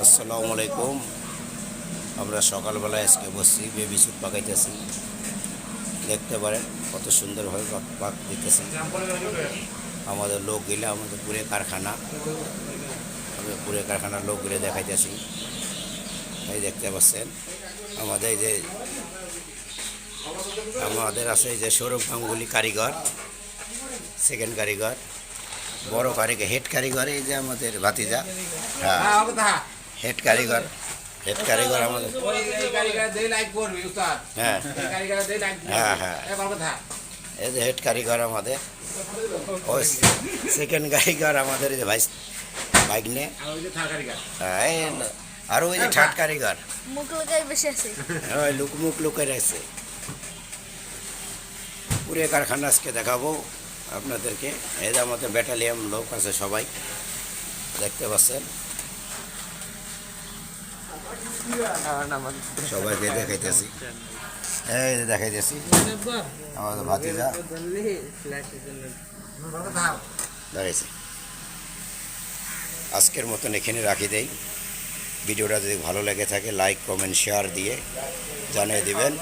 আসসালামু আলাইকুম। আমরা সকালবেলায় আজকে বসছি, বেবি স্যুট পাকাইতেছি। দেখতে পারেন কত সুন্দরভাবে পাক দিতেছি। আমাদের লোক গেলে আমাদের পুরে কারখানা, আমরা পুরে কারখানার লোক গেলে দেখাইতেছি। এই দেখতে পাচ্ছেন আমাদের এই যে আমাদের আছে এই যে সৌরভ গাঙ্গুলি কারিগর, সেকেন্ড কারিগর, বড় কারিগর, হেড কারিগর এই যে আমাদের ভাতিজা। হ্যাঁ, হেড কারিগর, হেড কারিগর আমাদের। হ্যাঁ হ্যাঁ হ্যাঁ, এই যে হেড কারিগর আমাদের। ওই সেকেন্ড কারিগর আমাদের এই যে ভাইস ভাগ্নে। হ্যাঁ, আর ওই যে থার্ড কারিগর মুখ লাগাই বসে আছে। ওই মুখ লুকাই রাখছে। পুরে কারখানা আজকে দেখাবো আপনাদেরকে। এই যে আমাদের ব্যাটালিয়ান লোক আছে, সবাই দেখতে পাচ্ছেন, সবাইকে দেখাইতেছি। এই যে দেখাইতেছি আমাদের ভাতিজা দাঁড়িয়েছে। আজকের মতন এখানে রাখি দেই। ভিডিওটা যদি ভালো লেগে থাকে লাইক কমেন্ট শেয়ার দিয়ে জানিয়ে দিবেন।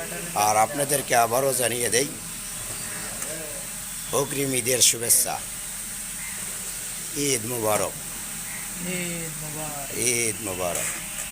আর আপনাদেরকে আবারও জানিয়ে দেই অগ্রিম ঈদের শুভেচ্ছা। ঈদ মুবারক, ঈদ মুবারক।